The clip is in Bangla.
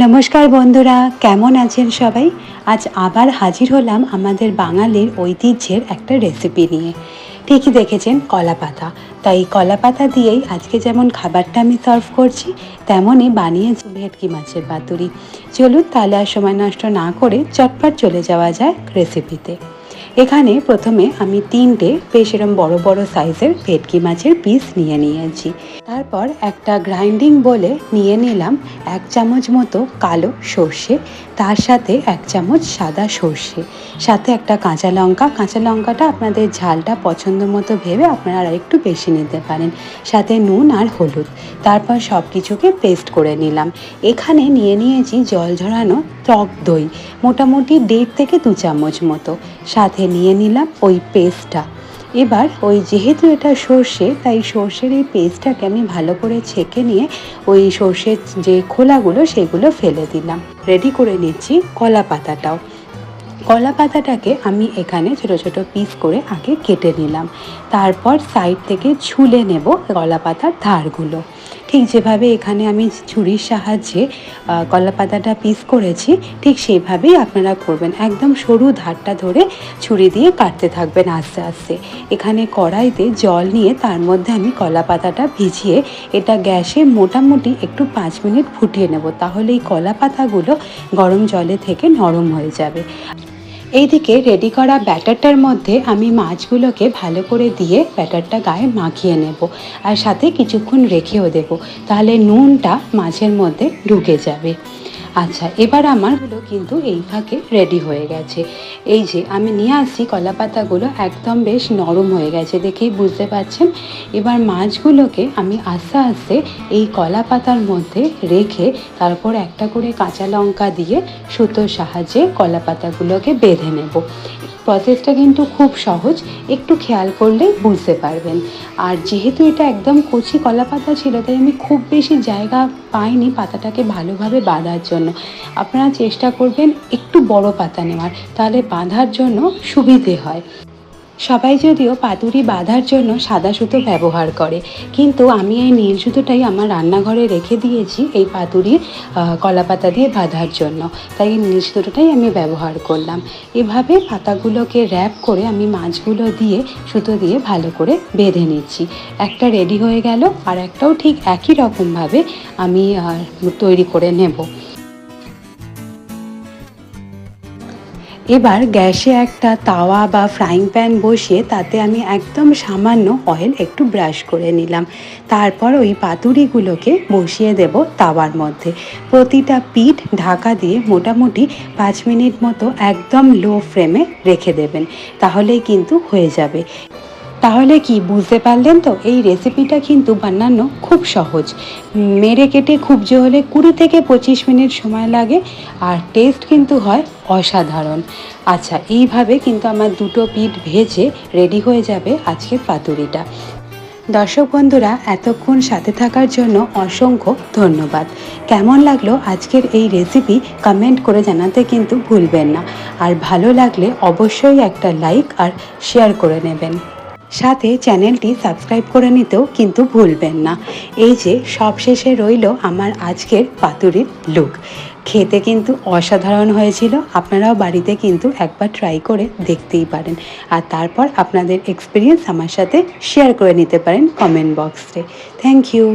নমস্কার বন্ধুরা, কেমন আছেন সবাই? আজ আবার হাজির হলাম আমাদের বাঙালির ঐতিহ্যের একটা রেসিপি নিয়ে। ঠিকই দেখেছেন, কলাপাতা। তাই কলাপাতা দিয়েই আজকে যেমন খাবারটা আমি সার্ভ করছি, তেমনই বানিয়েছি ভেটকি মাছের পাতুরি। চলুন তাহলে আর সময় নষ্ট না করে চটপট চলে যাওয়া যায় রেসিপিতে। এখানে প্রথমে আমি 3টে বেশ এরম বড় বড় সাইজের ভেটকি মাছের পিস নিয়েছি। তারপর একটা গ্রাইন্ডিং বলে নিয়ে নিলাম 1 চামচ মতো কালো সর্ষে, তার সাথে 1 চামচ সাদা সর্ষে, সাথে একটা কাঁচা লঙ্কাটা আপনাদের ঝালটা পছন্দ মতো ভেবে আপনারা আর একটু বেশি নিতে পারেন, সাথে নুন আর হলুদ। তারপর সব কিছুকে পেস্ট করে নিলাম। এখানে নিয়েছি জল ঝরানো টক দই, মোটামুটি 1.5 থেকে 2 চামচ মতো, সাথে নিয়ে নিলাম ওই পেস্টটা। এবার যেহেতু এটা সর্ষে, তাই সর্ষের এই পেস্টটাকে আমি ভালো করে ছেঁকে নিয়ে ওই সর্ষের যে খোলাগুলো সেগুলো ফেলে দিলাম। রেডি করে নিচ্ছি কলা পাতাটাকে আমি এখানে ছোট ছোট পিস করে আগে কেটে নিলাম। তারপর সাইড থেকে ছুলে নেব কলা পাতার ধারগুলো। ঠিক যেভাবে এখানে আমি ছুরির সাহায্যে কলা পাতাটা পিস করেছি, ঠিক সেইভাবেই আপনারা করবেন। একদম সরু ধারটা ধরে ছুরি দিয়ে কাটতে থাকবেন আস্তে আস্তে। এখানে কড়াইতে জল নিয়ে তার মধ্যে আমি কলা পাতাটা ভিজিয়ে এটা গ্যাসে মোটামুটি একটু 5 মিনিট ফুটিয়ে নেব, তাহলে এই কলা পাতাগুলো গরম জলে থেকে নরম হয়ে যাবে। এইদিকে রেডি করা ব্যাটারটার মধ্যে আমি মাছগুলোকে ভালো করে দিয়ে ব্যাটারটা গায়ে মাখিয়ে নেব, আর সাথে কিছুক্ষণ রেখেও দেব, তাহলে নুনটা মাছের মধ্যে ঢুকে যাবে। আচ্ছা, এবার আমারগুলো কিন্তু এই ফাঁকে রেডি হয়ে গেছে। এই যে আমি নিয়ে আসছি কলা পাতাগুলো, একদম বেশ নরম হয়ে গেছে, দেখেই বুঝতে পারছেন। এবার মাছগুলোকে আমি আস্তে আস্তে এই কলা পাতার মধ্যে রেখে তারপর একটা করে কাঁচা লঙ্কা দিয়ে সুতোর সাহায্যে কলা পাতাগুলোকে বেঁধে নেব। প্রসেসটা কিন্তু খুব সহজ, একটু খেয়াল করলেই বুঝতে পারবেন। আর যেহেতু এটা একদম কচি কলা পাতা ছিল, তাই আমি খুব বেশি জায়গা পাইনি পাতাটাকে ভালোভাবে বাঁধার জন্য। আপনারা চেষ্টা করবেন একটু বড় পাতা নেওয়ার, তাহলে বাঁধার জন্য সুবিধে হয়। সবাই যদিও পাতুরি বাঁধার জন্য সাদা সুতো ব্যবহার করে, কিন্তু আমি এই নীল সুতোটাই আমার রান্নাঘরে রেখে দিয়েছি এই পাতুরির কলা পাতা দিয়ে বাঁধার জন্য, তাই এই নীল সুতোটাই আমি ব্যবহার করলাম। এভাবে পাতাগুলোকে র্যাপ করে আমি মাছগুলো দিয়ে সুতো দিয়ে ভালো করে বেঁধে নিচ্ছি। একটা রেডি হয়ে গেল, আর একটাও ঠিক একই রকমভাবে আমি তৈরি করে নেব। এবার গ্যাসে একটা তাওয়া বা ফ্রাইং প্যান বসিয়ে তাতে আমি একদম সামান্য অয়েল একটু ব্রাশ করে নিলাম। তারপর ওই পাতুরিগুলোকে বসিয়ে দেব তাওয়ার মধ্যে। প্রতিটা পিঠ ঢাকা দিয়ে মোটামুটি 5 মিনিট মতো একদম লো ফ্লেমে রেখে দেবেন, তাহলেই কিন্তু হয়ে যাবে। তাহলে কি বুঝতে পারলেন তো? এই রেসিপিটা কিন্তু বানানো খুব সহজ, মেরে কেটে খুব জোর হলে 20 থেকে 25 মিনিট সময় লাগে, আর টেস্ট কিন্তু হয় অসাধারণ। আচ্ছা, এইভাবে কিন্তু আমার 2টো পিঠ ভেজে রেডি হয়ে যাবে আজকের পাতুরিটা। দর্শক বন্ধুরা, এতক্ষণ সাথে থাকার জন্য অসংখ্য ধন্যবাদ। কেমন লাগলো আজকের এই রেসিপি কমেন্ট করে জানাতে কিন্তু ভুলবেন না, আর ভালো লাগলে অবশ্যই একটা লাইক আর শেয়ার করে নেবেন। সাথে চ্যানেলটি সাবস্ক্রাইব করে নিতেও কিন্তু ভুলবেন না। এই যে সবশেষে রইল আমার আজকের পাতুরির লুক। খেতে কিন্তু অসাধারণ হয়েছিল, আপনারাও বাড়িতে কিন্তু একবার ট্রাই করে দেখতেই পারেন, আর তারপর আপনাদের এক্সপিরিয়েন্স আমার সাথে শেয়ার করে নিতে পারেন কমেন্ট বক্সে। Thank you.